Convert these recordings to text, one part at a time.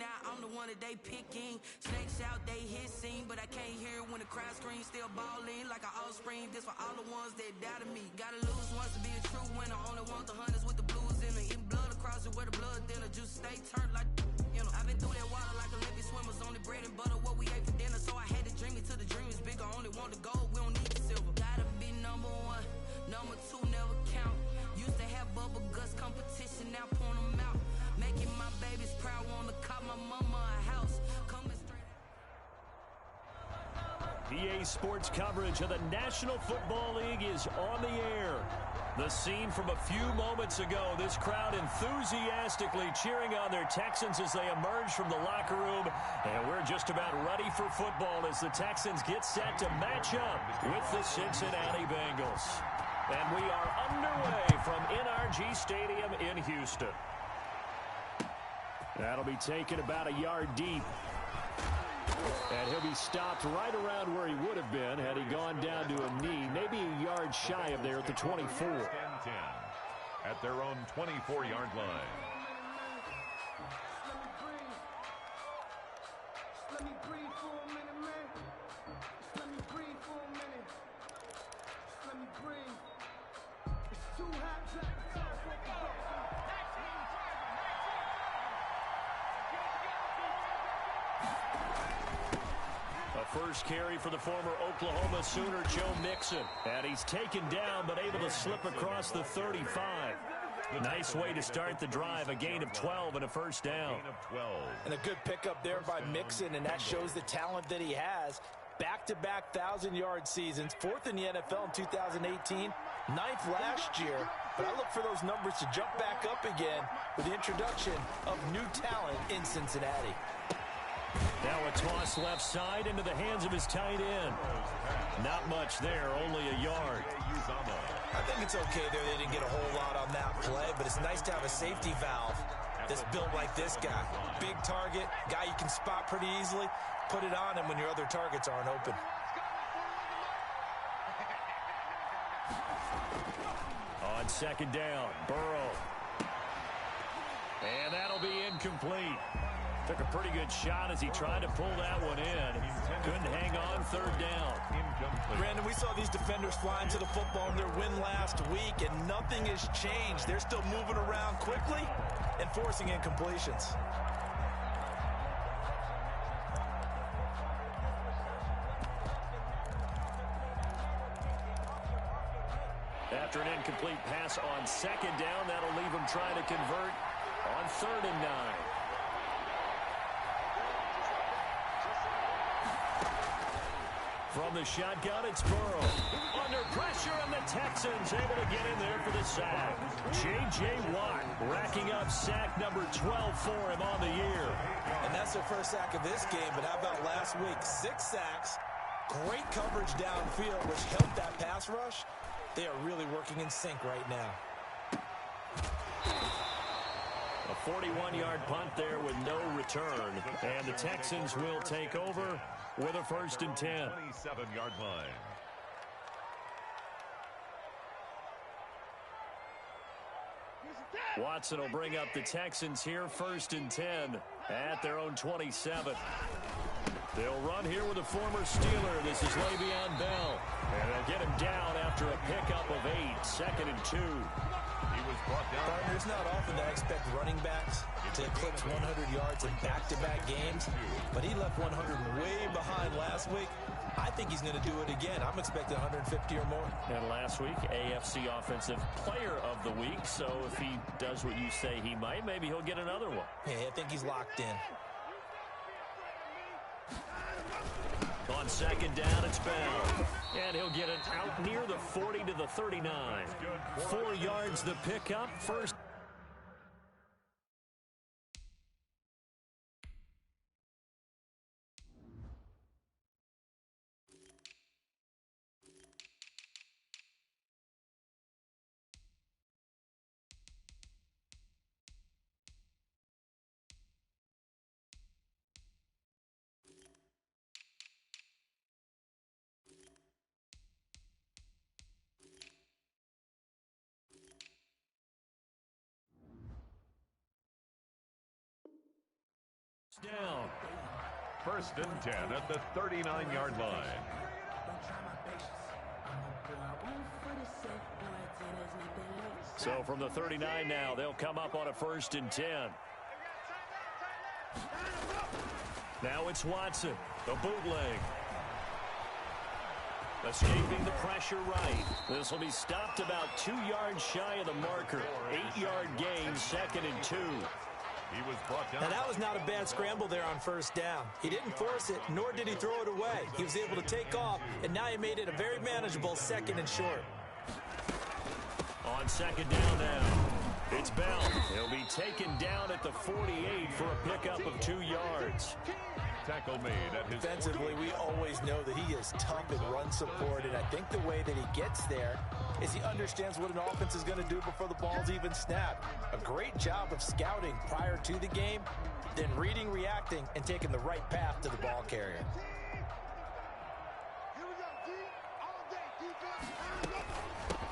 now, I'm the one that they picking. Snakes out, they hissing, but I can't hear when the crowd screams. Still balling like an offspring. This for all the ones that doubted me. Gotta lose once to be a true winner. Only want the hunters with the blues in it. Eating blood across it where the blood thinner. Juice stay turned like, you know. I've been through that water like Olympic swimmers. Only bread and butter, what we ate for dinner. So I had to dream it till the dream is bigger. Only want the gold, we don't need the silver. Gotta be number one, number two never count. Used to have bubble guts competition, now point them out. Making my babies proud, wanna cop my mama a house. Coming straight. EA Sports coverage of the National Football League is on the air. The scene from a few moments ago, this crowd enthusiastically cheering on their Texans as they emerge from the locker room. And we're just about ready for football as the Texans get set to match up with the Cincinnati Bengals. And we are underway from NRG Stadium in Houston. That'll be taken about a yard deep. And he'll be stopped right around where he would have been had he gone down to a knee, maybe a yard shy of there at the 24. 10-10 at their own 24-yard line. Let me breathe for a minute, man. Let me breathe for a minute. Let me breathe. It's too hot to First carry for the former Oklahoma Sooner, Joe Mixon. And he's taken down, but able to slip across the 35. Nice way to start the drive. A gain of 12 and a first down. And a good pickup there by Mixon, and that shows the talent that he has. Back-to-back 1,000-yard seasons, fourth in the NFL in 2018, ninth last year. But I look for those numbers to jump back up again with the introduction of new talent in Cincinnati. Now a toss left side into the hands of his tight end. Not much there, only a yard. I think it's okay there. They didn't get a whole lot on that play, but it's nice to have a safety valve that's built like this guy. Big target, guy you can spot pretty easily. Put it on him when your other targets aren't open. On second down, Burrow. And that'll be incomplete. Took a pretty good shot as he tried to pull that one in. Couldn't hang on third down. Brandon, we saw these defenders flying to the football in their win last week, and nothing has changed. They're still moving around quickly and forcing incompletions. After an incomplete pass on second down, that'll leave him trying to convert on 3rd and 9. From the shotgun, it's Burrow. Under pressure, and the Texans able to get in there for the sack. J.J. Watt racking up sack number 12 for him on the year. And that's their first sack of this game, but how about last week? 6 sacks, great coverage downfield, which helped that pass rush. They are really working in sync right now. A 41-yard punt there with no return. And the Texans will take over with a 1st and 10. 27-yard line. Watson will bring up the Texans here, 1st and 10 at their own 27. They'll run here with a former Steeler. This is Le'Veon Bell. And they'll get him down after a pickup of 8, 2nd and 2. He was brought down. Partner, it's not often that I expect running backs to eclipse 100 yards in back-to-back games, but he left 100 way behind last week. I think he's going to do it again. I'm expecting 150 or more. And last week, AFC Offensive Player of the Week. So if he does what you say he might, maybe he'll get another one. Yeah, I think he's locked in. On second down, it's Bell. And he'll get it out near the 40 to the 39. 4 yards the pickup. First first and 10 at the 39-yard line. So from the 39 now, they'll come up on a first and 10. Now it's Watson, the bootleg. Escaping the pressure right. This will be stopped about 2 yards shy of the marker. 8-yard gain, 2nd and 2. He was brought down. And that was not a bad scramble there on first down. He didn't force it, nor did he throw it away. He was able to take off, and now he made it a very manageable 2nd and short. On 2nd down now, it's Bell. He'll be taken down at the 48 for a pickup of 2 yards. Tackle made at his. Defensively, we always know that he is tough in run support, and I think the way that he gets there is he understands what an offense is going to do before the ball's even snapped. A great job of scouting prior to the game, then reading, reacting, and taking the right path to the ball carrier.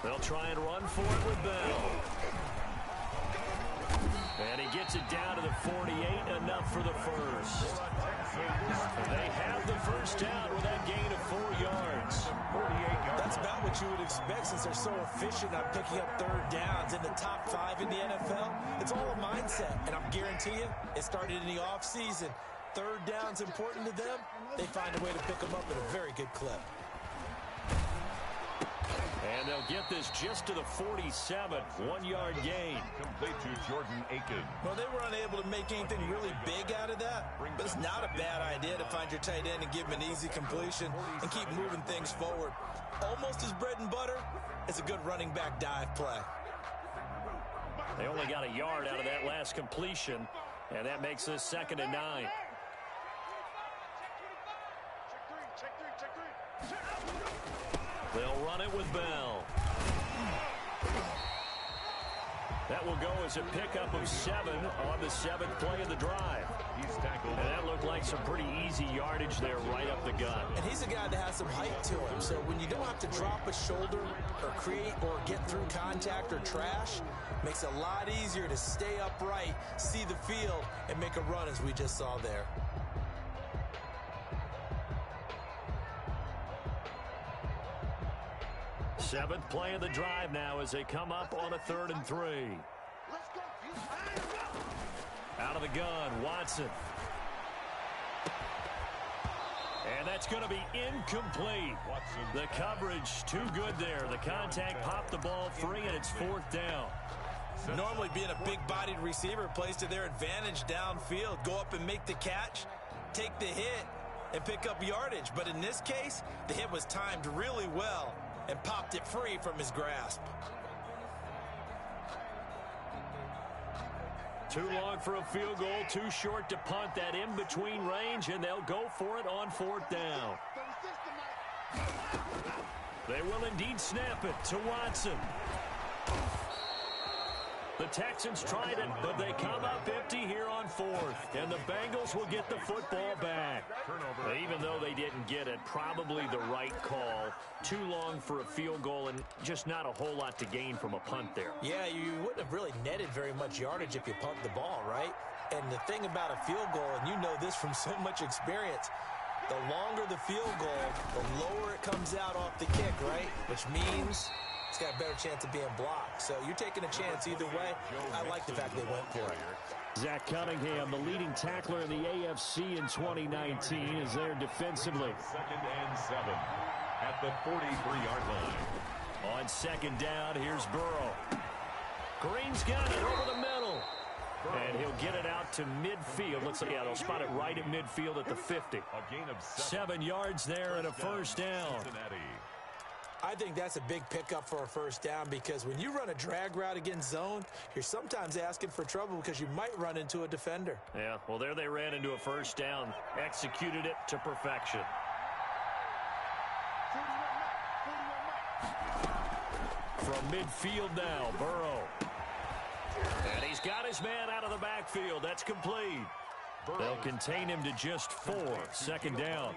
They'll try and run for it with Bell. And he gets it down to the 48, enough for the first. They have the first down with that gain of 4 yards. 48 yards. That's about what you would expect since they're so efficient on picking up third downs in the top 5 in the NFL. It's all a mindset, and I'm guarantee you, it started in the offseason. Third down's important to them. They find a way to pick them up at a very good clip. And they'll get this just to the 47, 1-yard gain. Complete to Jordan Aiken. Well, they were unable to make anything really big out of that, but it's not a bad idea to find your tight end and give him an easy completion and keep moving things forward. Almost as bread and butter as a good running back dive play. They only got a yard out of that last completion, and that makes this 2nd and 9. They'll run it with Bell. That will go as a pickup of 7 on the 7th play of the drive. He's tackled. And that looked like some pretty easy yardage there right up the gut. And he's a guy that has some height to him, so when you don't have to drop a shoulder or create or get through contact or trash, makes it a lot easier to stay upright, see the field, and make a run as we just saw there. Seventh play of the drive now as they come up on a 3rd and 3. Out of the gun, Watson. And that's going to be incomplete. The coverage too good there. The contact popped the ball free, and it's 4th down. Normally being a big-bodied receiver plays to their advantage downfield. Go up and make the catch, take the hit, and pick up yardage. But in this case, the hit was timed really well and popped it free from his grasp. Too long for a field goal, too short to punt. That in-between range, and they'll go for it on 4th down. They will indeed snap it to Watson. The Texans tried it, but they come up empty here on 4th. And the Bengals will get the football back. Even though they didn't get it, probably the right call. Too long for a field goal and just not a whole lot to gain from a punt there. Yeah, you wouldn't have really netted very much yardage if you pumped the ball, right? And the thing about a field goal, and you know this from so much experience, the longer the field goal, the lower it comes out off the kick, right? Which means it's got a better chance of being blocked. So you're taking a chance either way. I like the fact they went for it. Zach Cunningham, the leading tackler in the AFC in 2019, is there defensively. 2nd and 7 at the 43-yard line. On 2nd down, here's Burrow. Green's got it over the middle. And he'll get it out to midfield. Let's see, yeah, they'll spot it right at midfield at the 50. A gain of 7 yards there and a first down. Cincinnati. I think that's a big pickup for a first down because when you run a drag route against zone, you're sometimes asking for trouble because you might run into a defender. Yeah, well, there they ran into a first down, executed it to perfection. From midfield now, Burrow. And he's got his man out of the backfield. That's complete. They'll contain him to just 4. 2nd down.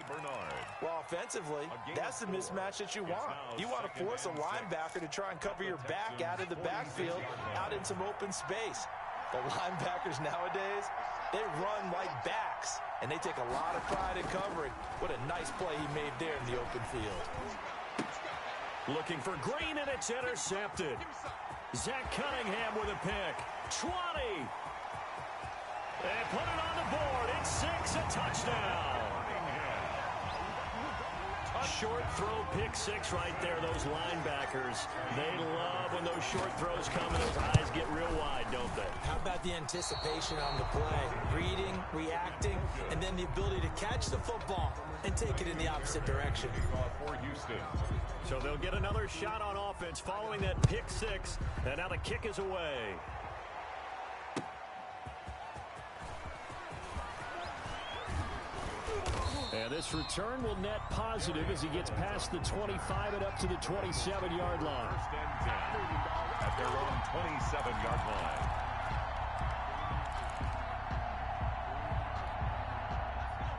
Well, offensively, that's the mismatch that you want. You want to force a linebacker to try and cover your back out of the backfield, out in some open space. The linebackers nowadays, they run like backs. and they take a lot of pride in covering. What a nice play he made there in the open field. Looking for Green, and it's intercepted. Zach Cunningham with a pick. 20. They put it on the board. It's 6, a touchdown. Short throw, pick 6 right there. Those linebackers, they love when those short throws come and those eyes get real wide, don't they? How about the anticipation on the play? Reading, reacting, and then the ability to catch the football and take it in the opposite direction. For Houston. So they'll get another shot on offense following that pick 6, and now the kick is away. And this return will net positive as he gets past the 25 and up to the 27-yard line. First and 10 at their own 27-yard line.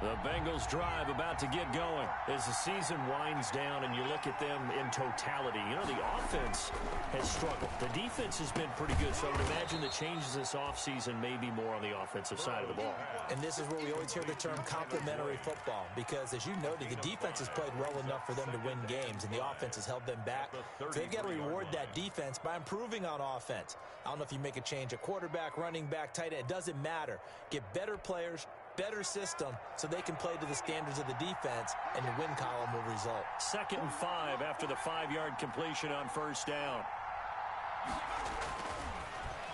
The Bengals drive about to get going as the season winds down and you look at them in totality. You know, the offense has struggled. The defense has been pretty good, so I would imagine the changes this offseason may be more on the offensive side of the ball. And this is where we always hear the term complementary football because, as you noted, the defense has played well enough for them to win games, and the offense has held them back. So they've got to reward that defense by improving on offense. I don't know if you make a change, a quarterback, running back, tight end, it doesn't matter. Get better players, better system, so they can play to the standards of the defense, and the win column will result. 2nd and 5 after the 5-yard completion on first down.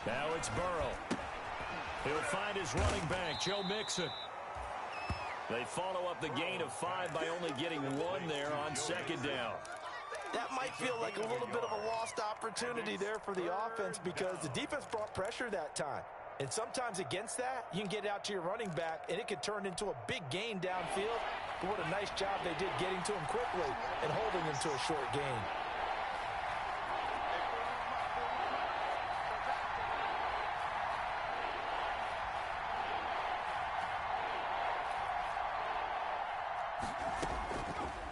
Now it's Burrow. He'll find his running back, Joe Mixon. They follow up the gain of 5 by only getting 1 there on 2nd down. That might feel like a little bit of a lost opportunity there for the offense because the defense brought pressure that time. And sometimes against that, you can get out to your running back, and it could turn into a big gain downfield. But what a nice job they did getting to him quickly and holding him to a short gain.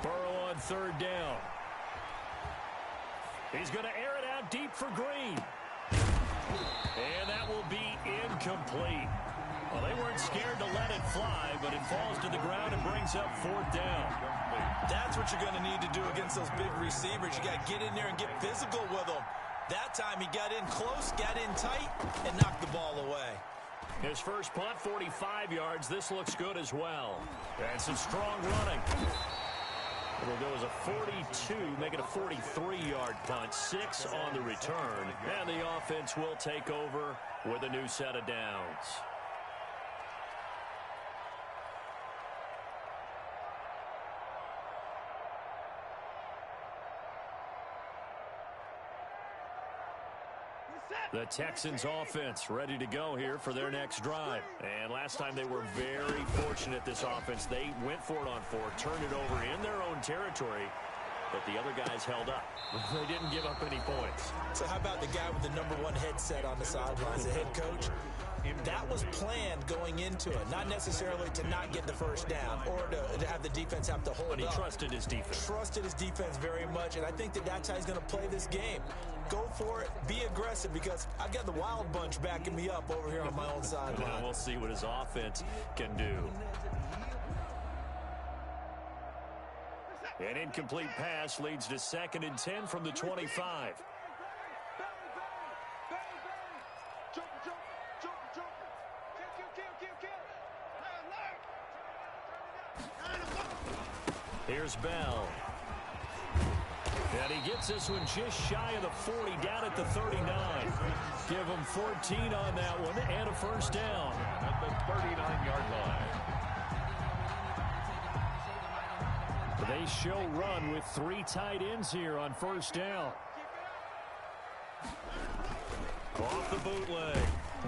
Burrow on 3rd down. He's going to air it out deep for Green. And that will be incomplete. Well, they weren't scared to let it fly, but it falls to the ground and brings up 4th down. That's what you're going to need to do against those big receivers. You got to get in there and get physical with them. That time he got in close, got in tight, and knocked the ball away. His first punt, 45 yards. This looks good as well. And some strong running. It'll go as a 42, make it a 43-yard punt, 6 on the return. And the offense will take over with a new set of downs. The Texans offense ready to go here for their next drive. And last time they were very fortunate, this offense. They went for it on 4, turned it over in their own territory, but the other guys held up. They didn't give up any points. So how about the guy with the #1 headset on the sidelines, the head coach? That was planned going into it, not necessarily to not get the first down or to have the defense have to hold But he up. trusted his defense. Trusted his defense very much, and I think that's how he's going to play this game. Go for it, be aggressive, because I've got the wild bunch backing me up over here on my own sideline. We'll see what his offense can do. An incomplete pass leads to 2nd and 10 from the 25. Here's Bell. And he gets this one just shy of the 40, down at the 39. Give him 14 on that one and a first down. At the 39-yard line. They show run with 3 tight ends here on first down. Off the bootleg,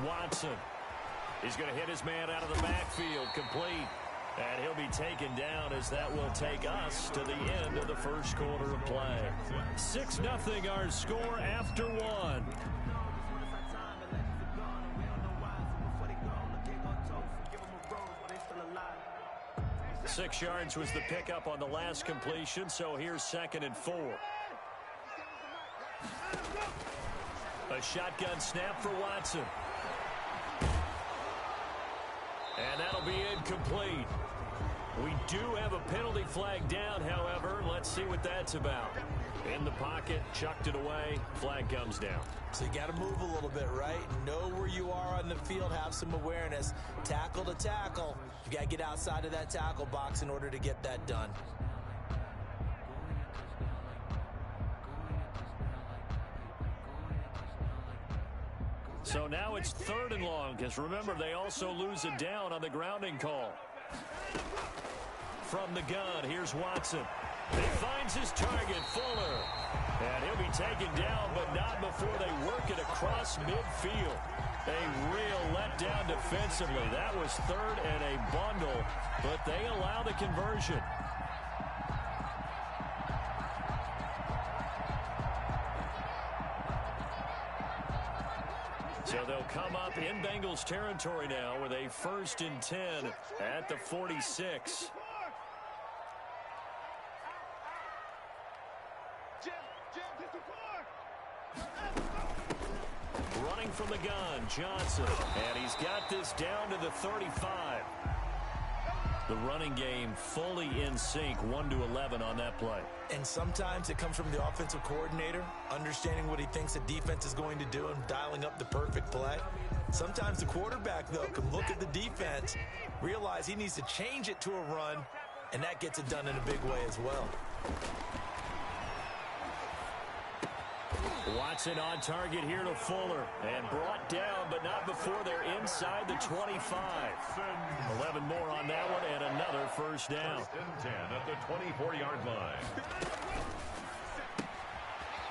Watson. He's going to hit his man out of the backfield, complete. And he'll be taken down as that will take us to the end of the first quarter of play. 6-0 our score after 1. 6 yards was the pickup on the last completion, so here's 2nd and 4. A shotgun snap for Watson. And that'll be incomplete. We do have a penalty flag down, however. Let's see what that's about. In the pocket, chucked it away, flag comes down. So you got to move a little bit, right? Know where you are on the field, have some awareness. Tackle to tackle. You got to get outside of that tackle box in order to get that done. So now it's 3rd and long, because remember, they also lose it down on the grounding call. From the gun, here's Watson. He finds his target, Fuller. And he'll be taken down, but not before they work it across midfield. A real letdown defensively. That was 3rd and a bundle, but they allow the conversion. So they'll come up in Bengals territory now with a 1st and 10 at the 46. Running from the gun, Johnson. And he's got this down to the 35. The running game fully in sync, 1-11 on that play. And sometimes it comes from the offensive coordinator, understanding what he thinks the defense is going to do and dialing up the perfect play. Sometimes the quarterback, though, can look at the defense, realize he needs to change it to a run, and that gets it done in a big way as well. Watson on target here to Fuller, and brought down, but not before they're inside the 25. 11 more on that one, and another 1st down. 1st and 10 at the 24-yard line.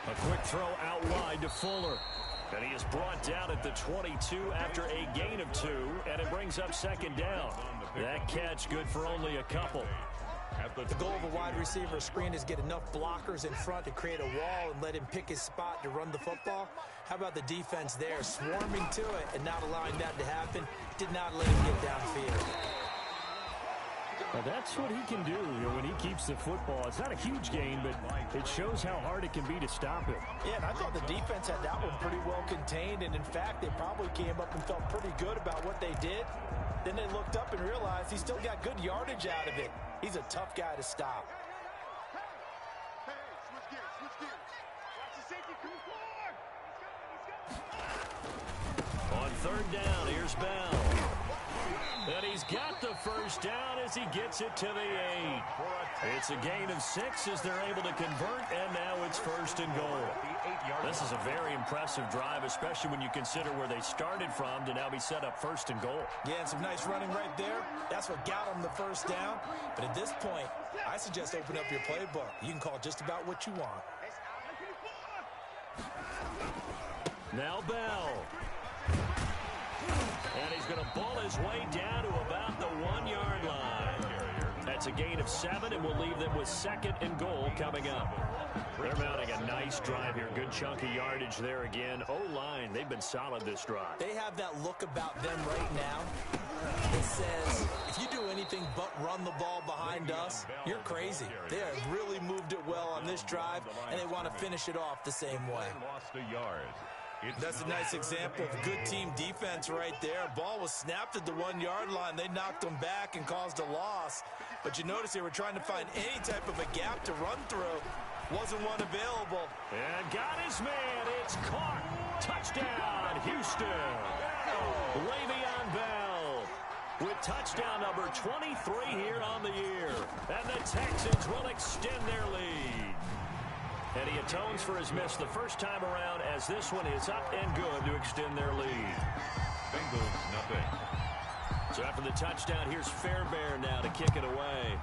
A quick throw out wide to Fuller. And he is brought down at the 22 after a gain of 2, and it brings up 2nd down. That catch good for only a couple. The goal of a wide receiver screen is get enough blockers in front to create a wall and let him pick his spot to run the football. How about the defense there, swarming to it and not allowing that to happen? Did not let him get downfield. Well, that's what he can do when he keeps the football. It's not a huge gain, but it shows how hard it can be to stop it. Yeah, and I thought the defense had that one pretty well contained, and in fact, they probably came up and felt pretty good about what they did. Then they looked up and realized he still got good yardage out of it. He's a tough guy to stop. Hey, switch gears. Watch the safety come forward. On 3rd down, here's Bell. And he's got the 1st down as he gets it to the 8. It's a gain of 6 as they're able to convert, and now it's 1st and goal. This is a very impressive drive, especially when you consider where they started from to now be set up 1st and goal. Yeah, and some nice running right there. That's what got them the 1st down. But at this point, I suggest open up your playbook. You can call just about what you want. Now Bell. And he's going to ball his way down to about the 1-yard line. That's a gain of 7, and we'll leave them with 2nd and goal coming up. They're mounting a nice drive here. Good chunk of yardage there again. O-line, they've been solid this drive. They have that look about them right now that says, if you do anything but run the ball behind us, you're crazy. They have really moved it well on this drive, and they want to finish it off the same way. Lost a yard. That's a nice example of good team defense right there. Ball was snapped at the 1-yard line. They knocked them back and caused a loss. But you notice they were trying to find any type of a gap to run through. Wasn't one available. And got his man. It's caught. Touchdown, Houston. Le'Veon Bell with touchdown number 23 here on the year. And the Texans will extend their lead. And he atones for his miss the first time around as this one is up and good to extend their lead. Bengals, nothing. So after the touchdown, here's Fairbairn now to kick it away.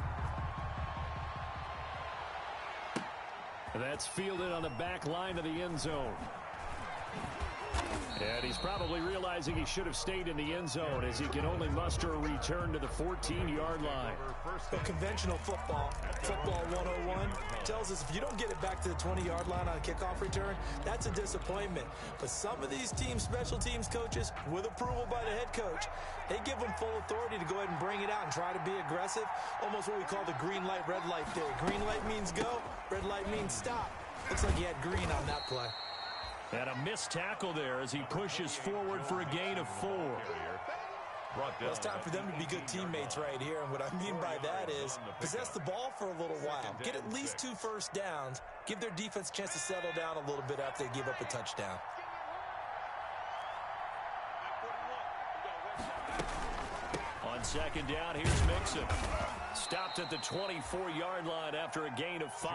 That's fielded on the back line of the end zone. And he's probably realizing he should have stayed in the end zone as he can only muster a return to the 14-yard line. But conventional football 101, tells us if you don't get it back to the 20-yard line on a kickoff return, that's a disappointment. But some of these teams, special teams coaches, with approval by the head coach, they give them full authority to go ahead and bring it out and try to be aggressive. Almost what we call the green light, red light theory. Green light means go, red light means stop. Looks like he had green on that play. And a missed tackle there as he pushes forward for a gain of 4. brought down. Well, it's time for them to be good teammates right here, and what I mean by that is possess the ball for a little while. Get at least 2 first downs. Give their defense a chance to settle down a little bit after they give up a touchdown. On second down, here's Mixon. Stopped at the 24-yard line after a gain of 5.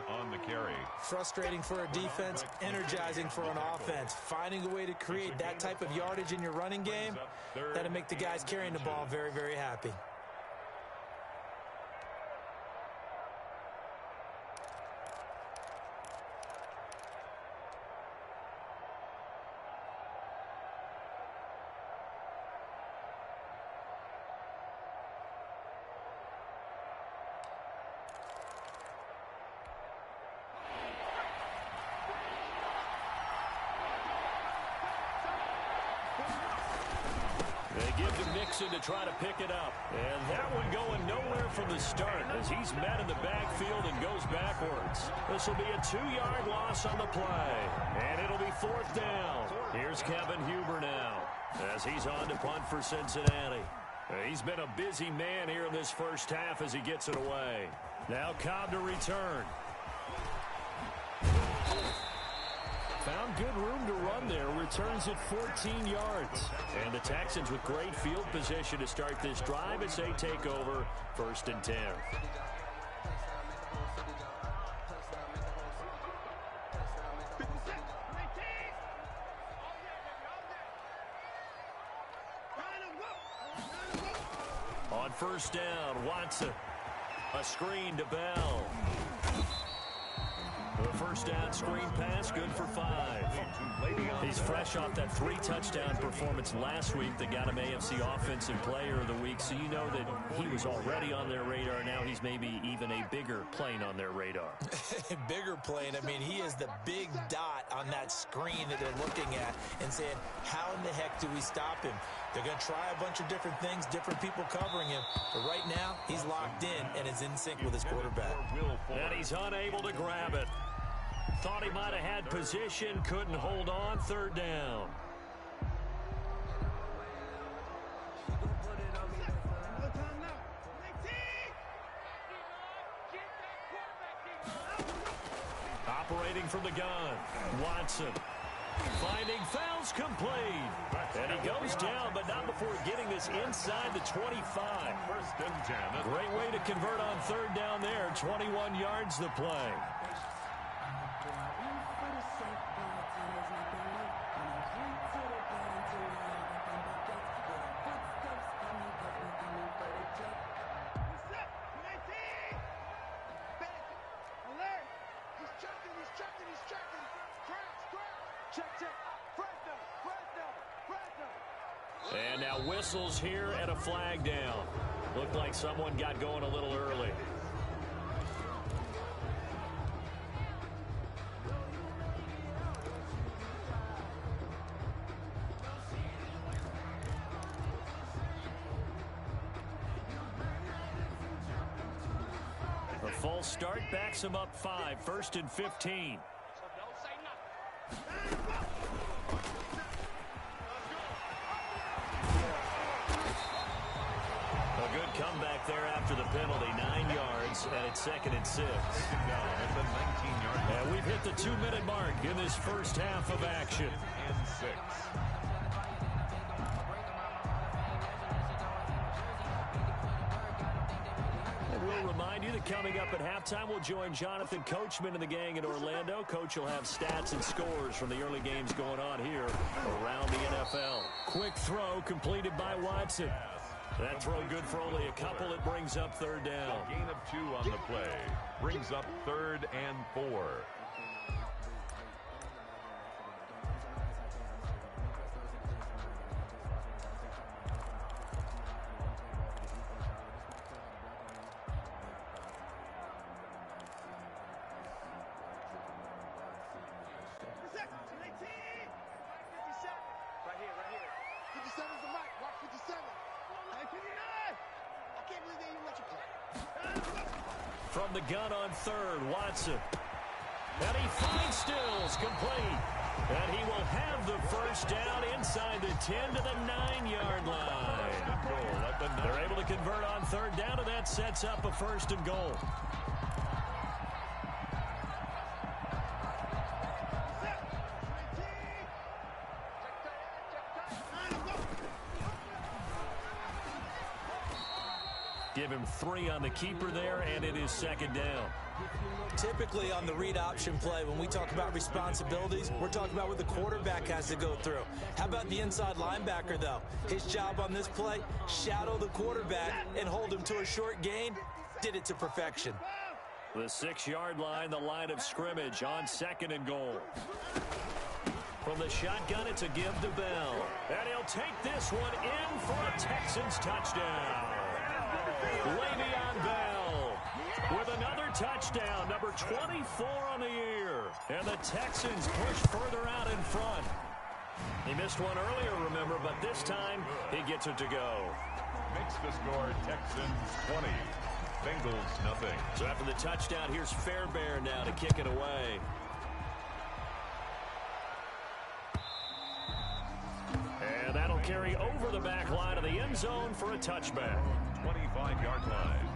On the carry. Frustrating for a defense, energizing for an offense. Finding a way to create that type of yardage in your running game, that'll make the guys carrying the ball very, very happy. They give to Mixon to try to pick it up. And that one going nowhere from the start as he's met in the backfield and goes backwards. This will be a 2-yard loss on the play. And it'll be 4th down. Here's Kevin Huber now as he's on to punt for Cincinnati. He's been a busy man here in this first half as he gets it away. Now Cobb to return. Found good room to run there. Returns at 14 yards. And the Texans with great field position to start this drive as they take over 1st and 10. On 1st down, Watson. A screen to Bell. The 1st down screen pass, good for 5. He's fresh off that 3-touchdown performance last week that got him AFC Offensive Player of the Week, so you know that he was already on their radar. Now he's maybe even a bigger plane on their radar. Bigger plane. I mean, he is the big dot on that screen that they're looking at and saying, how in the heck do we stop him? They're going to try a bunch of different things, different people covering him. But right now, he's locked in and is in sync with his quarterback. And he's unable to grab it. Thought he might have had position, couldn't hold on. 3rd down. Operating from the gun, Watson. Finding fouls complete. And he goes down, but not before getting this inside the 25. 1st and 10. Great way to convert on 3rd down there. 21 yards the play. And now whistles here and a flag down. Looked like someone got going a little early. A false start backs him up 5. 1st and 15. Comeback there after the penalty, 9 yards, and it's 2nd and 6. And we've hit the 2-minute mark in this first half of action. And 6. And we'll remind you that coming up at halftime, we'll join Jonathan Coachman and the gang in Orlando. Coach will have stats and scores from the early games going on here around the NFL. Quick throw completed by Watson. That throw good for only a couple. It brings up 3rd down. A gain of 2 on the play. Brings up 3rd and 4. Right here. 57's the mic. Mark 57. I can't believe they even let you play. From the gun on 3rd, Watson. And he finds Stills complete. And he will have the first down inside the 10 to the 9-yard line. They're able to convert on third down, and that sets up a first and goal. Give him 3 on the keeper there, and it is second down. Typically on the read option play, when we talk about responsibilities, we're talking about what the quarterback has to go through. How about the inside linebacker, though? His job on this play, shadow the quarterback and hold him to a short gain. Did it to perfection. The 6-yard line, the line of scrimmage on second and goal. From the shotgun, it's a give to Bell. And he'll take this one in for a Texans touchdown. Le'Veon Bell with another touchdown, number 24 on the year. And the Texans push further out in front. He missed one earlier, remember, but this time he gets it to go. Makes the score Texans 20, Bengals nothing. So after the touchdown, here's Fairbairn now to kick it away. And that'll carry over the back line of the end zone for a touchback. 25-yard line.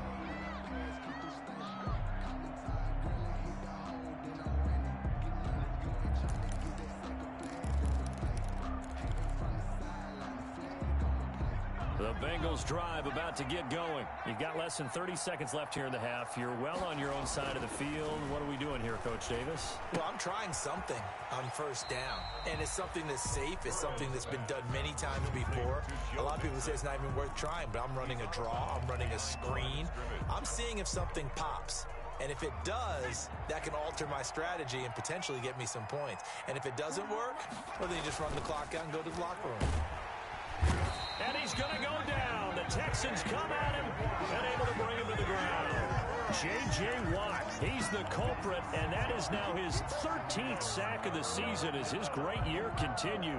The Bengals drive about to get going. You've got less than 30 seconds left here in the half. You're well on your own side of the field. What are we doing here, Coach Davis? Well, I'm trying something on first down, and it's something that's safe. It's something that's been done many times before. A lot of people say it's not even worth trying, but I'm running a draw. I'm running a screen. I'm seeing if something pops. And if it does, that can alter my strategy and potentially get me some points. And if it doesn't work, well, then you just run the clock out and go to the locker room. And he's going to go down. The Texans come at him and able to bring him to the ground. J.J. Watt, he's the culprit, and that is now his 13th sack of the season as his great year continues.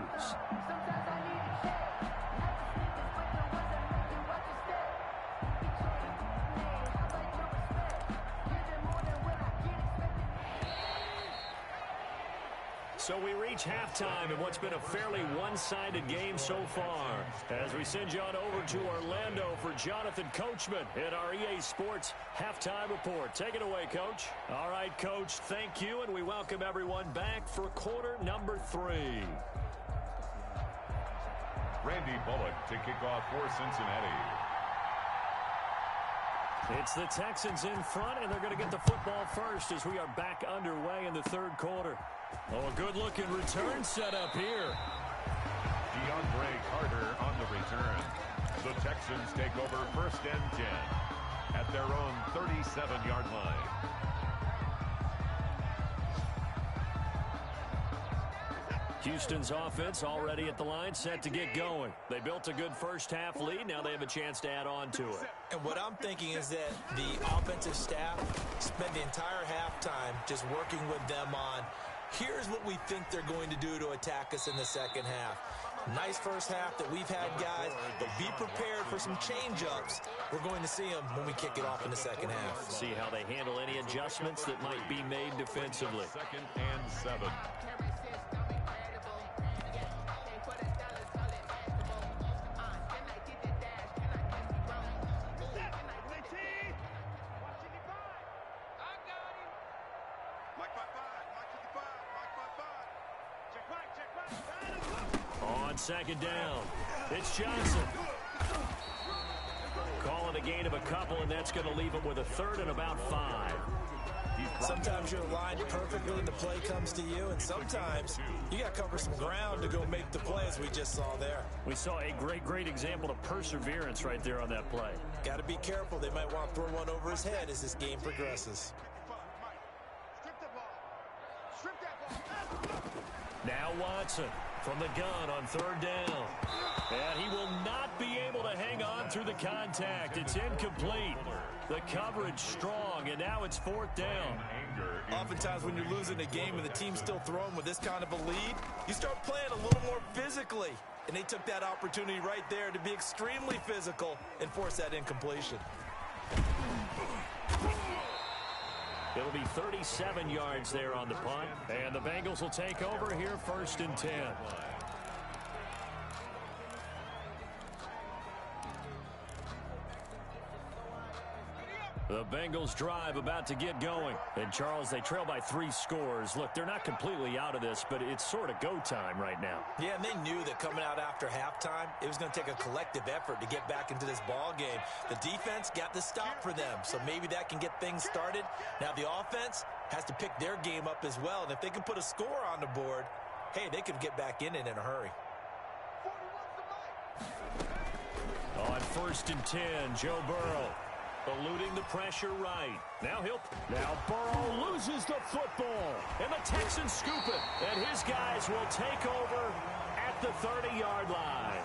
So we reach halftime in what's been a fairly one-sided game so far. As we send you on over to Orlando for Jonathan Coachman at our EA Sports Halftime Report. Take it away, Coach. All right, Coach, thank you, and we welcome everyone back for quarter number 3. Randy Bullock to kick off for Cincinnati. It's the Texans in front, and they're going to get the football first as we are back underway in the third quarter. Oh, a good-looking return set up here. DeAndre Carter on the return. The Texans take over first and 10 at their own 37-yard line. Houston's offense already at the line, set to get going. They built a good first-half lead. Now they have a chance to add on to it. And what I'm thinking is that the offensive staff spent the entire halftime just working with them on, here's what we think they're going to do to attack us in the second half. Nice first half that we've had, guys, but be prepared for some change-ups. We're going to see them when we kick it off in the second half. See how they handle any adjustments that might be made defensively. 2nd and 7. On second down, it's Johnson. Calling a gain of a couple, and that's going to leave him with a third and about 5. Sometimes you're aligned perfectly when the play comes to you, and sometimes you got to cover some ground to go make the play, as we just saw there. We saw a great example of perseverance right there on that play. Got to be careful. They might want to throw one over his head as this game progresses. Now Watson from the gun on third down. And he will not be able to hang on through the contact. It's incomplete. The coverage strong, and now it's fourth down. Oftentimes when you're losing a game and the team's still throwing with this kind of a lead, you start playing a little more physically. And they took that opportunity right there to be extremely physical and force that incompletion. It'll be 37 yards there on the punt. And the Bengals will take over here 1st and 10. The Bengals drive about to get going. And, Charles, they trail by 3 scores. Look, they're not completely out of this, but it's sort of go time right now. Yeah, and they knew that coming out after halftime, it was going to take a collective effort to get back into this ball game. The defense got the stop for them, so maybe that can get things started. Now the offense has to pick their game up as well, and if they can put a score on the board, hey, they could get back in it in a hurry. On 1st and 10, Joe Burrow. Eluding the pressure right. Now Burrow loses the football. And the Texans scoop it. And his guys will take over at the 30-yard line.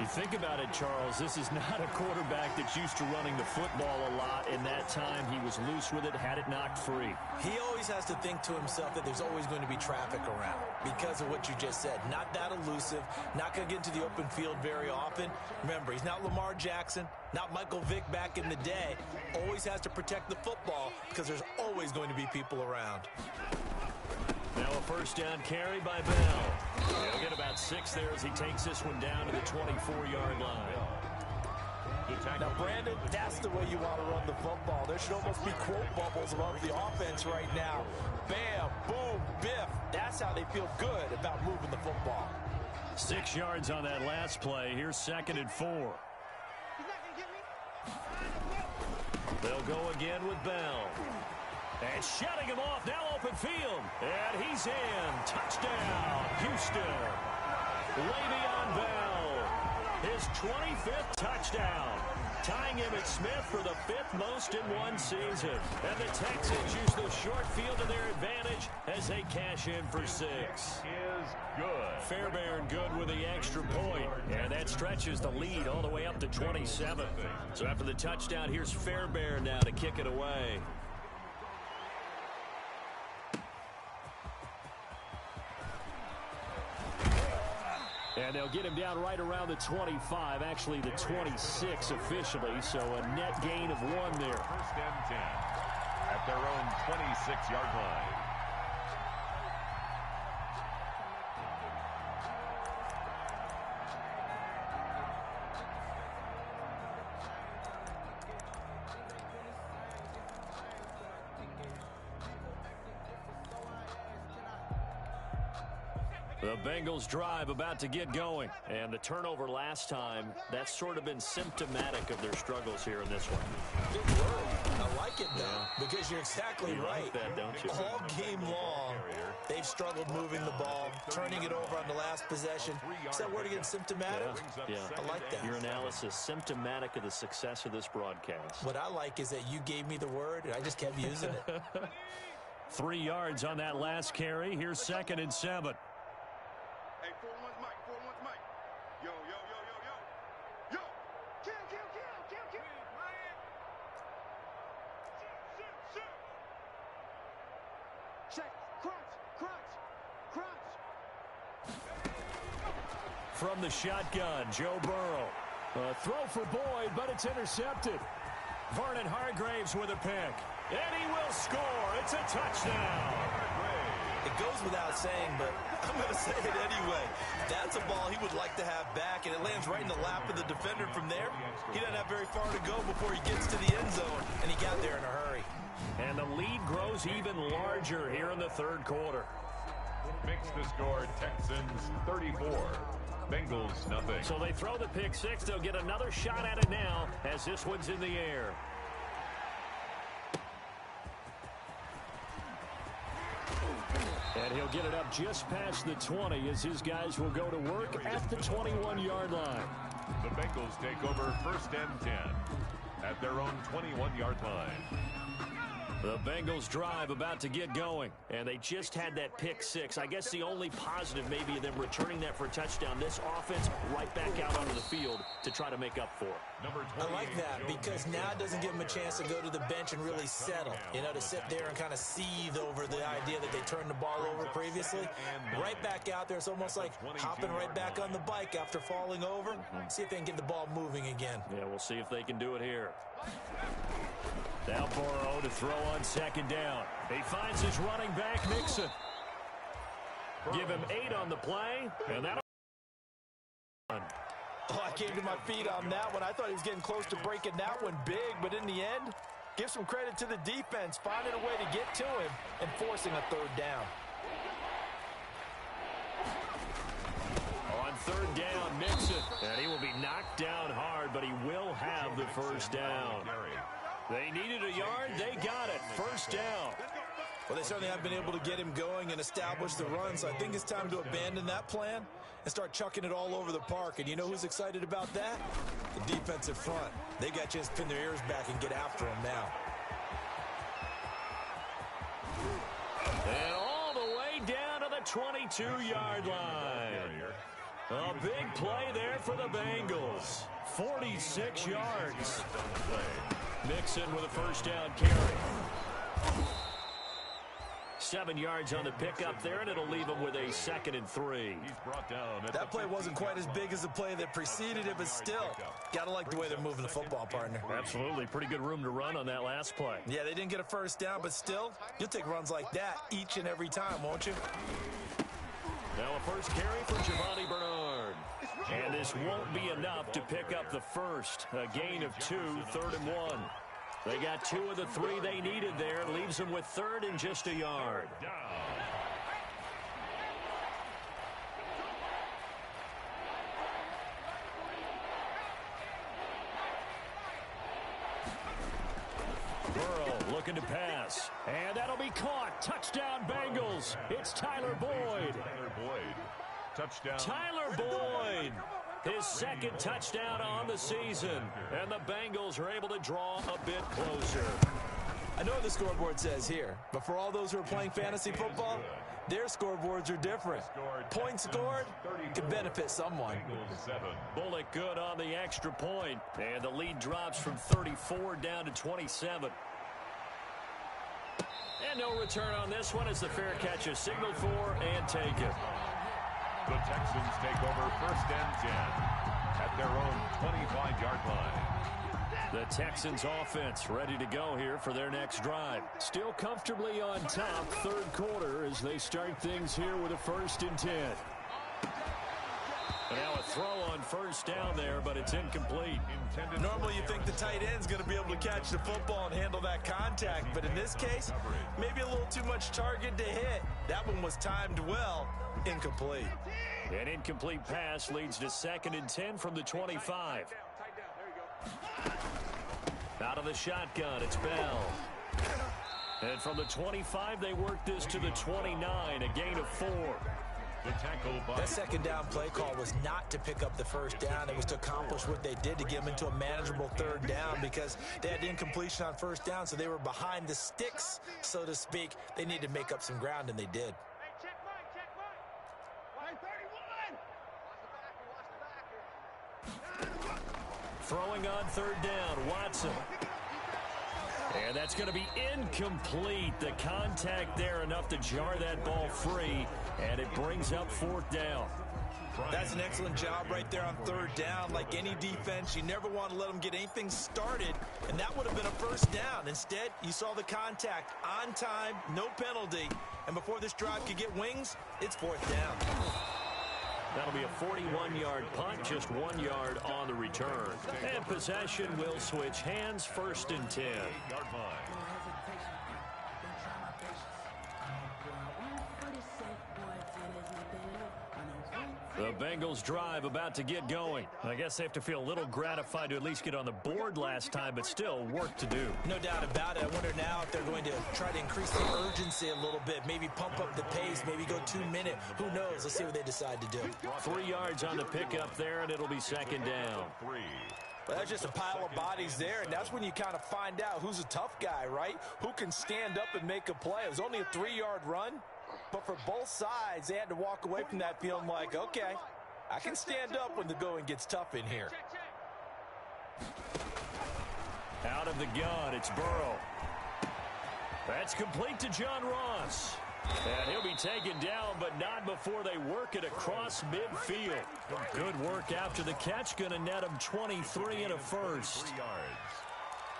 You think about it, Charles, this is not a quarterback that's used to running the football a lot. In that time, he was loose with it, had it knocked free. He always has to think to himself that there's always going to be traffic around because of what you just said. Not that elusive, not going to get into the open field very often. Remember, he's not Lamar Jackson, not Michael Vick back in the day. Always has to protect the football because there's always going to be people around. Now a 1st down carry by Bell. He'll get about 6 there as he takes this one down to the 24-yard line. Now, Brandon, that's the way you want to run the football. There should almost be quote bubbles above the offense right now. Bam, boom, biff. That's how they feel good about moving the football. 6 yards on that last play. Here's 2nd and 4. They'll go again with Bell. And shutting him off, now open field. And he's in. Touchdown, Houston. Le'Veon Bell, his 25th touchdown. Tying Emmitt Smith for the 5th most in one season. And the Texans use the short field to their advantage as they cash in for 6. Is good. Fairbairn good with the extra point. And that stretches the lead all the way up to 27. So after the touchdown, here's Fairbairn now to kick it away. And they'll get him down right around the 25, actually the 26 officially, so a net gain of 1 there. 1st and 10 at their own 26-yard line. The Bengals drive about to get going. And the turnover last time, that's sort of been symptomatic of their struggles here in this one. Good word. I like it, though, because you're exactly right. Like that, don't you? All game long, they've struggled moving the ball, turning it over on the last possession. Is that word again, symptomatic? Yeah. I like that. Your analysis, symptomatic of the success of this broadcast. What I like is that you gave me the word, and I just kept using it. 3 yards on that last carry. Here's 2nd and 7. Hey, 4-1's Mike, 4-1's Mike. Yo, yo, yo, yo, yo. Yo! Kill, kill, kill, kill, kill. Shoot. Check, crunch. From the shotgun, Joe Burrow. A throw for Boyd, but it's intercepted. Vernon Hargreaves with a pick. And he will score. It's a touchdown. It goes without saying, but I'm going to say it anyway. That's a ball he would like to have back, and it lands right in the lap of the defender from there. He doesn't have very far to go before he gets to the end zone, and he got there in a hurry. And the lead grows even larger here in the 3rd quarter. Makes the score Texans 34. Bengals nothing. So they throw the pick 6. They'll get another shot at it now as this one's in the air. And he'll get it up just past the 20 as his guys will go to work at the 21-yard line. The Bengals take over 1st and 10 at their own 21-yard line. The Bengals drive about to get going, and they just had that pick 6. I guess the only positive maybe of them returning that for a touchdown. This offense right back out onto the field to try to make up for it. I like that because now it doesn't give them a chance to go to the bench and really settle. You know, to sit there and kind of seethe over the idea that they turned the ball over previously. Right back out there, it's almost like hopping right back on the bike after falling over. See if they can get the ball moving again. Yeah, we'll see if they can do it here. Now Burrow to throw on second down. He finds his running back, Mixon. Give him 8 on the play, and that'll Oh, I came to my feet on that one. I thought he was getting close to breaking that one big, but in the end, give some credit to the defense, finding a way to get to him and forcing a third down. On third down, Mixon. And he will be knocked down hard, but he will have the first down. They needed a yard. They got it. First down. Well, they certainly have been able to get him going and establish the run, so I think it's time to abandon that plan and start chucking it all over the park. And you know who's excited about that? The defensive front. They got a chance to pin their ears back and get after him now. And all the way down to the 22-yard line. A big play there for the Bengals. 46 yards. Mixon with a first down carry. 7 yards on the pickup there, and it'll leave him with a 2nd and 3. That play wasn't quite as big as the play that preceded it, but still, gotta like the way they're moving the football, partner. Absolutely. Pretty good room to run on that last play. Yeah, they didn't get a first down, but still, you'll take runs like that each and every time, won't you? Now a first carry for Giovanni Bernard. And this won't be enough to pick up the first. A gain of 2, 3rd and 1. They got 2 of the 3 they needed there. Leaves them with 3rd and just a yard. Burrow looking to pass. And that'll be caught. Touchdown Bengals. It's Tyler Boyd. Touchdown. Tyler Boyd. His 2nd touchdown on the season. And the Bengals are able to draw a bit closer. I know what the scoreboard says here, but for all those who are playing fantasy football, their scoreboards are different. Points scored could benefit someone. Bullock good on the extra point. And the lead drops from 34 down to 27. And no return on this one as the fair catch is signaled for and taken. The Texans take over 1st and 10 at their own 25-yard line. The Texans offense ready to go here for their next drive. Still comfortably on top, 3rd quarter as they start things here with a 1st and 10. Now a throw on first down there, but it's incomplete. Normally you think the tight end's going to be able to catch the football and handle that contact, but in this case, maybe a little too much target to hit. That one was timed well. Incomplete. An incomplete pass leads to 2nd and 10 from the 25. Out of the shotgun, it's Bell. And from the 25, they work this to the 29, a gain of 4. The tackle by that 2nd down play call was not to pick up the first down. It was to accomplish what they did to get them into a manageable 3rd down because they had incompletion on first down, so they were behind the sticks, so to speak. They needed to make up some ground, and they did. Throwing on 3rd down, Watson. And that's going to be incomplete. The contact there enough to jar that ball free, and it brings up 4th down. That's an excellent job right there on 3rd down. Like any defense, you never want to let them get anything started, and that would have been a first down. Instead, you saw the contact on time, no penalty, and before this drive could get wings, it's 4th down. That'll be a 41-yard punt, just 1 yard on the return. And possession will switch hands, 1st and 10. The Bengals drive about to get going. I guess they have to feel a little gratified to at least get on the board last time, but still work to do. No doubt about it. I wonder now if they're going to try to increase the urgency a little bit, maybe pump up the pace, maybe go 2-minute. Who knows? Let's see what they decide to do. 3 yards on the pickup there, and it'll be 2nd down. Well, that's just a pile of bodies there, and that's when you kind of find out who's a tough guy, right? Who can stand up and make a play. It was only a 3-yard run. But for both sides, they had to walk away from that feeling like, okay, I can stand up when the going gets tough in here. Out of the gun, it's Burrow. That's complete to John Ross. And he'll be taken down, but not before they work it across midfield. Good work after the catch. Going to net him 23 and a first.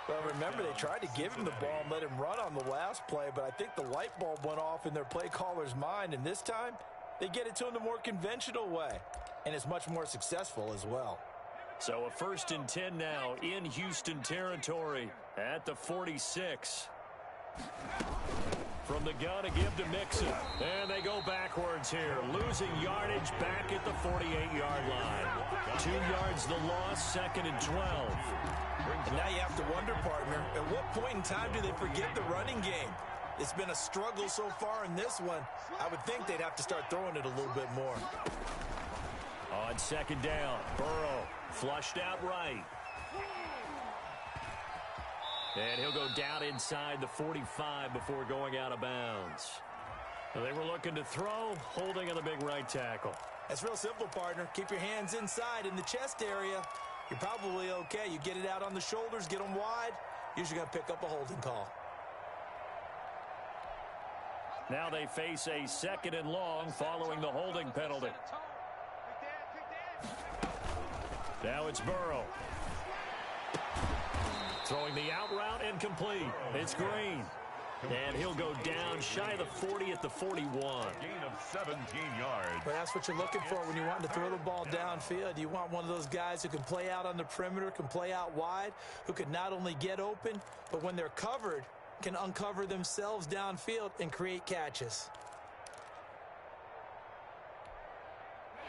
Well, Well, remember, they tried to give him the ball and let him run on the last play, but I think the light bulb went off in their play caller's mind, and this time they get it to him the more conventional way, and it's much more successful as well. So a 1st and 10 now in Houston territory at the 46. From the gun, a give to Mixon. And they go backwards here, losing yardage back at the 48-yard line. 2 yards the loss, 2nd and 12. And now you have to wonder, partner, at what point in time do they forget the running game? It's been a struggle so far in this one. I would think they'd have to start throwing it a little bit more. On 2nd down, Burrow flushed out right. And he'll go down inside the 45 before going out of bounds. They were looking to throw, holding on the big right tackle. That's real simple, partner. Keep your hands inside in the chest area. You're probably okay. You get it out on the shoulders, get them wide. Usually going to pick up a holding call. Now they face a 2nd and long following the holding penalty. Now it's Burrow. Throwing the out route and complete. It's Green. And he'll go down shy of the 40 at the 41. Gain of 17 yards. But that's what you're looking for when you want to throw the ball downfield. You want one of those guys who can play out on the perimeter, can play out wide, who can not only get open, but when they're covered, can uncover themselves downfield and create catches.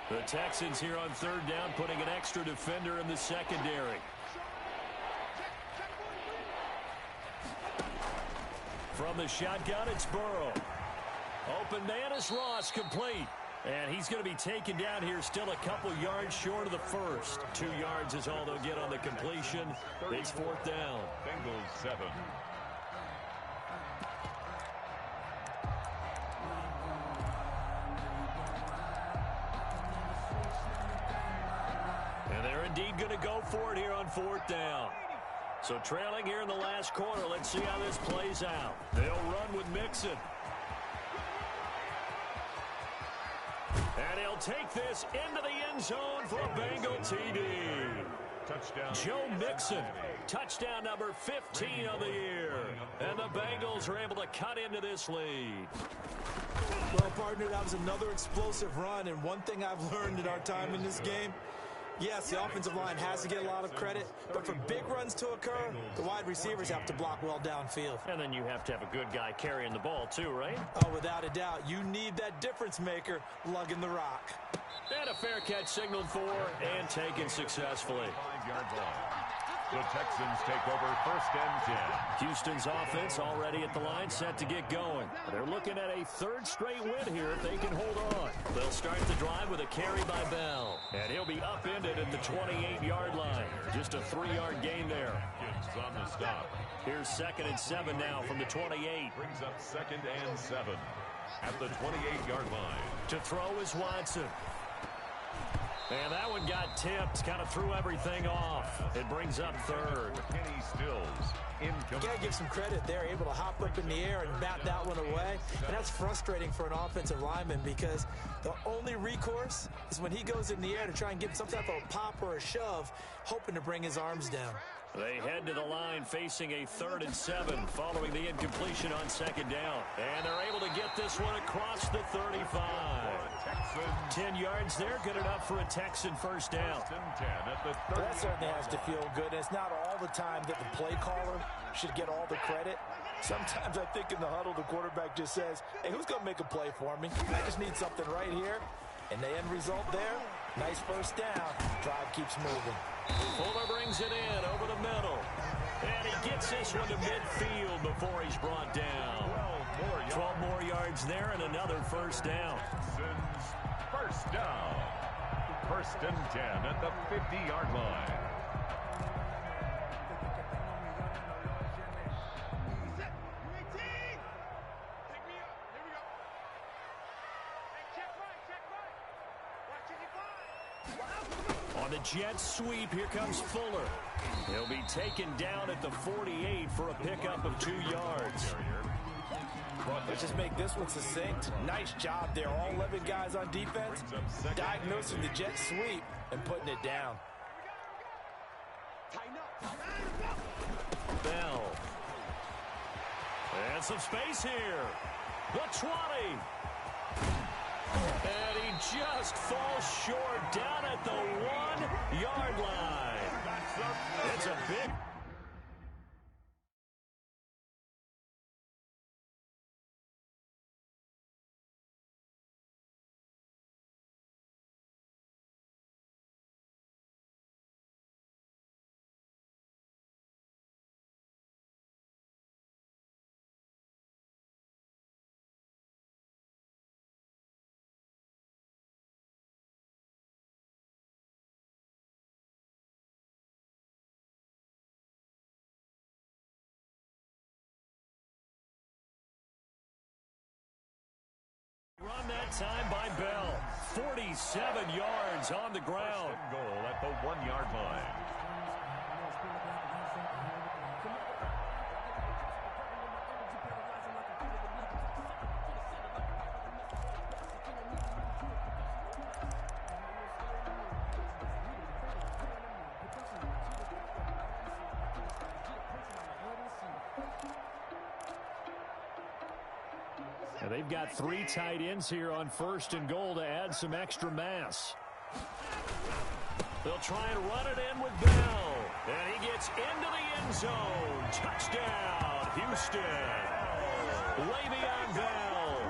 The Texans here on 3rd down, putting an extra defender in the secondary. From the shotgun, it's Burrow. Open man is Ross, complete. And he's going to be taken down here, still a couple yards short of the first. 2 yards is all they'll get on the completion. It's 4th down. Bengals 7. And they're indeed going to go for it here on 4th down. So trailing here in the last quarter. Let's see how this plays out. They'll run with Mixon. And he'll take this into the end zone for a Bengal TD. Touchdown. Joe Mixon, touchdown number 15 of the year. And the Bengals are able to cut into this lead. Well, partner, that was another explosive run. And one thing I've learned in our time in this game, yes, the offensive line has to get a lot of credit, but for big runs to occur, the wide receivers have to block well downfield. And then you have to have a good guy carrying the ball too, right? Oh, without a doubt. You need that difference maker lugging the rock. And a fair catch signaled for and taken successfully. 5-yard line. The Texans take over 1st and 10. Houston's offense already at the line, set to get going. They're looking at a 3rd straight win here if they can hold on. They'll start the drive with a carry by Bell. And he'll be upended at the 28-yard line. Just a 3-yard gain there. On the stop. Here's 2nd and 7 now from the 28. Brings up 2nd and 7 at the 28-yard line. To throw is Watson. And that one got tipped, kind of threw everything off. It brings up 3rd. Kenny Stills. You got to give some credit. They're able to hop up in the air and bat that one away. And that's frustrating for an offensive lineman because the only recourse is when he goes in the air to try and give some type of a pop or a shove, hoping to bring his arms down. They head to the line facing a 3rd and 7 following the incompletion on 2nd down. And they're able to get this one across the 35. 10 yards there, good enough for a Texan 1st down. That certainly has to feel good. It's not all the time that the play caller should get all the credit. Sometimes I think in the huddle the quarterback just says, hey, who's going to make a play for me? I just need something right here. And the end result there, nice 1st down. Drive keeps moving. Fuller brings it in over the middle. And he gets this one to midfield before he's brought down. 12 more yards there and another 1st down. 1st down. 1st and 10 at the 50-yard line. On the jet sweep, here comes Fuller. He'll be taken down at the 48 for a pickup of 2 yards. Let's just make this one succinct. Nice job there. All 11 guys on defense diagnosing the jet sweep and putting it down. Bell. And some space here. The 20. And he just falls short down at the 1-yard line. It's a big... Run that time by Bell. 47 yards on the ground. Goal at the 1-yard line. And they've got 3 tight ends here on 1st and goal to add some extra mass. They'll try and run it in with Bell. And he gets into the end zone. Touchdown, Houston. Le'Veon Bell,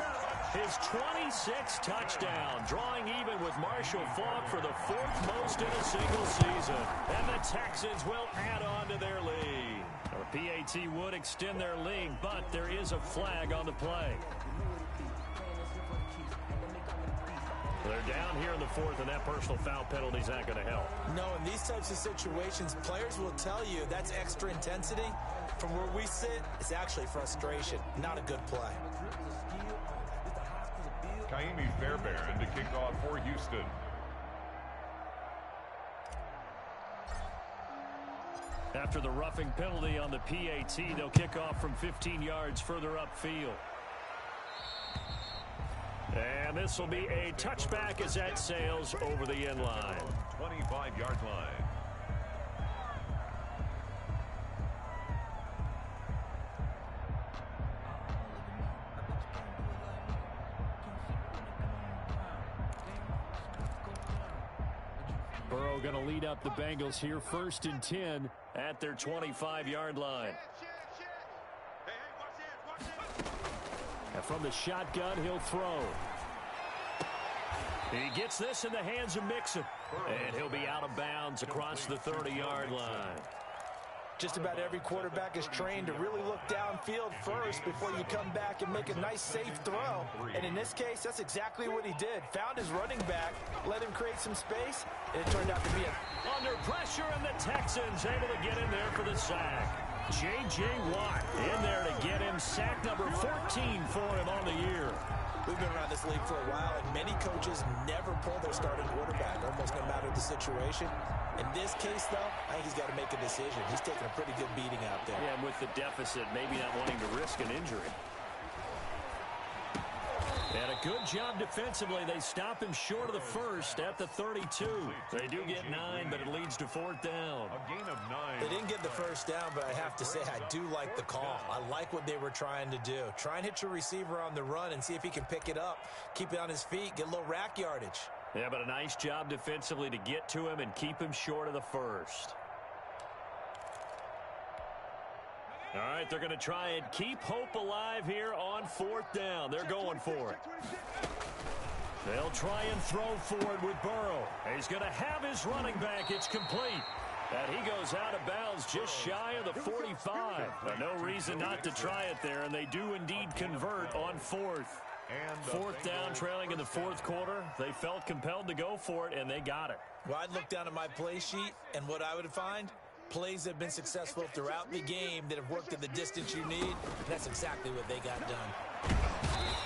his 26th touchdown, drawing even with Marshall Faulk for the 4th most in a single season. And the Texans will add on to their lead. The PAT would extend their lead, but there is a flag on the play. They're down here in the 4th, and that personal foul penalty is not going to help. No, in these types of situations, players will tell you that's extra intensity. From where we sit, it's actually frustration, not a good play. Kaimi Fairbairn to kick off for Houston. After the roughing penalty on the PAT, they'll kick off from 15 yards further upfield. And this will be a touchback as that sails over the end line. 25-yard line. Burrow going to lead up the Bengals here, 1st and 10 at their 25-yard line. And from the shotgun, he'll throw. He gets this in the hands of Mixon. And he'll be out of bounds across the 30-yard line. Just about every quarterback is trained to really look downfield first before you come back and make a nice, safe throw. And in this case, that's exactly what he did. Found his running back, let him create some space, and it turned out to be under pressure, and the Texans able to get in there for the sack. J.J. Watt in there to get him sack number 14 for him on the year. We've been around this league for a while, and many coaches never pull their starting quarterback, almost no matter the situation. In this case, though, I think he's got to make a decision. He's taking a pretty good beating out there. Yeah, and with the deficit, maybe not wanting to risk an injury. And a good job defensively. They stop him short of the 1st at the 32. They do get 9, but it leads to 4th down. A gain of 9. They didn't get the 1st down, but I have to say I do like the call. I like what they were trying to do. Try and hit your receiver on the run and see if he can pick it up, keep it on his feet, get a little rack yardage. Yeah, but a nice job defensively to get to him and keep him short of the 1st. All right, they're going to try and keep hope alive here on 4th down. They're going for it. They'll try and throw forward with Burrow. He's going to have his running back. It's complete. And he goes out of bounds just shy of the 45. No reason not to try it there, and they do indeed convert on 4th. 4th down, trailing in the 4th quarter. They felt compelled to go for it, and they got it. Well, I'd look down at my play sheet, and what I would find, plays that have been successful throughout the game that have worked at the distance you need. That's exactly what they got done.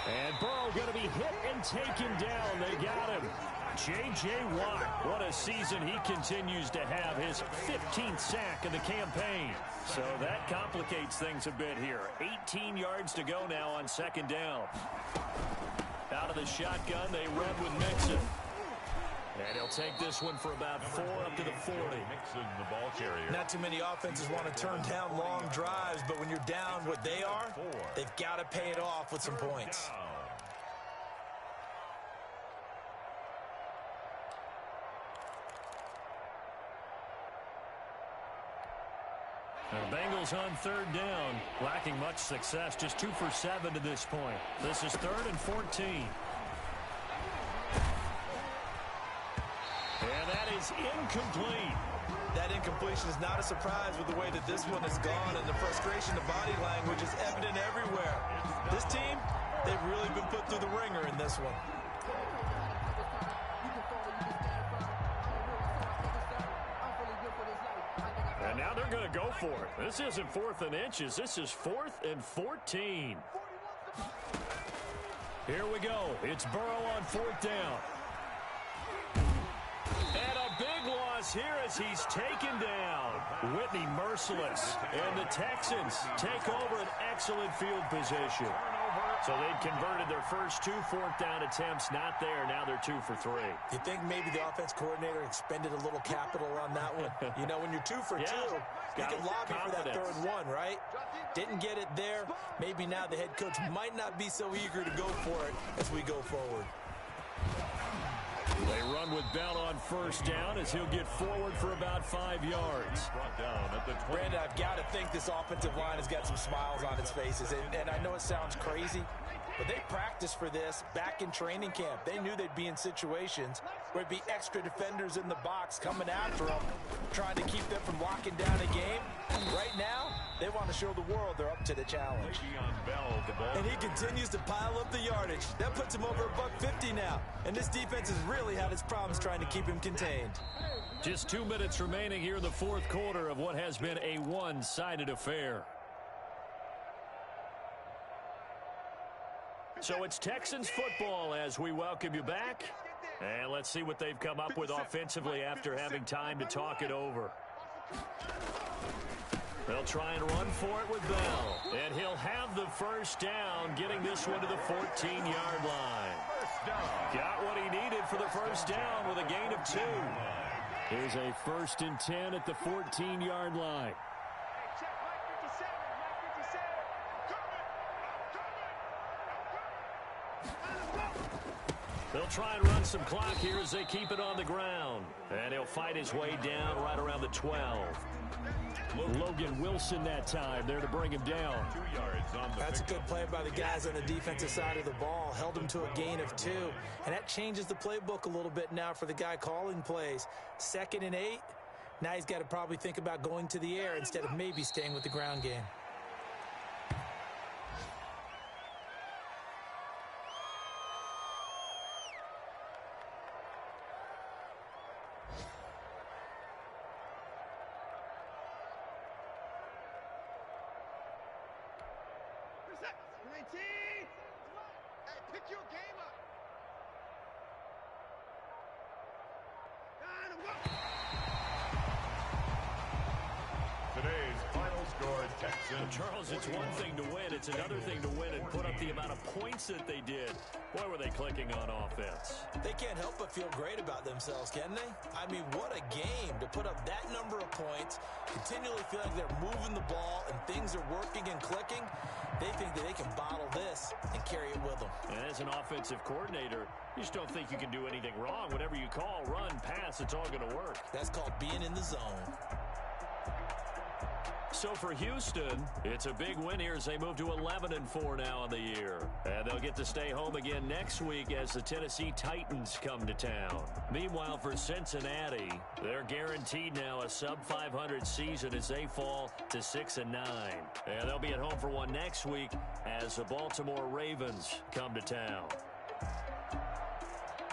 And Burrow going to be hit and taken down. They got him. J.J. Watt, what a season he continues to have. His 15th sack in the campaign. So that complicates things a bit here. 18 yards to go now on 2nd down. Out of the shotgun, they run with Mixon. And he'll take this one for about 4 up to the 40. Mixon, the ball carrier. Not too many offenses want to turn down long drives, but when you're down what they are, they've got to pay it off with some points. The Bengals on 3rd down, lacking much success, just 2 for 7 to this point. This is 3rd and 14. And that is incomplete. That incompletion is not a surprise with the way that this one has gone, and the frustration, the body language is evident everywhere. This team, they've really been put through the ringer in this one. And now they're going to go for it. This isn't 4th and inches. This is 4th and 14. Here we go. It's Burrow on 4th down. And a big loss here as he's taken down. Whitney merciless. And the Texans take over an excellent field position. So they'd converted their first 2 4th down attempts. Not there. Now they're 2 for 3. You think maybe the offense coordinator expended a little capital on that one? You know, when you're 2 for 2, you can lobby for that 3rd one, right? Didn't get it there. Maybe now the head coach might not be so eager to go for it as we go forward. They run with Bell on 1st down as he'll get forward for about 5 yards. Brought down at the 20. Brandon, I've got to think this offensive line has got some smiles on its faces. And I know it sounds crazy, but they practiced for this back in training camp. They knew they'd be in situations where there'd be extra defenders in the box coming after them, trying to keep them from locking down a game. Right now, they want to show the world they're up to the challenge. And he continues to pile up the yardage. That puts him over $150 now. And this defense has really had its problems trying to keep him contained. Just 2 minutes remaining here in the 4th quarter of what has been a one-sided affair. So it's Texans football as we welcome you back. And let's see what they've come up with offensively after having time to talk it over. They'll try and run for it with Bell. And he'll have the 1st down, getting this one to the 14-yard line. Got what he needed for the 1st down with a gain of 2. Here's a 1st and 10 at the 14-yard line. They'll try and run some clock here as they keep it on the ground. And he'll fight his way down right around the 12. Logan Wilson that time there to bring him down. 2 yards on the That's a good play by the guys on the defensive side of the ball. Held him to a gain of 2. And that changes the playbook a little bit now for the guy calling plays. 2nd and 8. Now he's got to probably think about going to the air instead of maybe staying with the ground game. Today's final score, Texans. Charles, it's one thing to win. It's another thing to win and put up the amount of points that they did. Boy, were they clicking on offense. They can't help but feel great about themselves, can they? I mean, what a game to put up that number of points, continually feel like they're moving the ball and things are working and clicking. They think that they can bottle this and carry it with them. And as an offensive coordinator, you just don't think you can do anything wrong. Whatever you call, run, pass, it's all going to work. That's called being in the zone. So for Houston, it's a big win here as they move to 11-4 now on the year. And they'll get to stay home again next week as the Tennessee Titans come to town. Meanwhile, for Cincinnati, they're guaranteed now a sub-500 season as they fall to 6-9. And they'll be at home for one next week as the Baltimore Ravens come to town.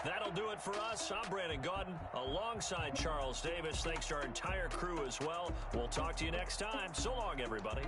That'll do it for us. I'm Brandon Gaudin alongside Charles Davis. Thanks to our entire crew as well. We'll talk to you next time. So long, everybody.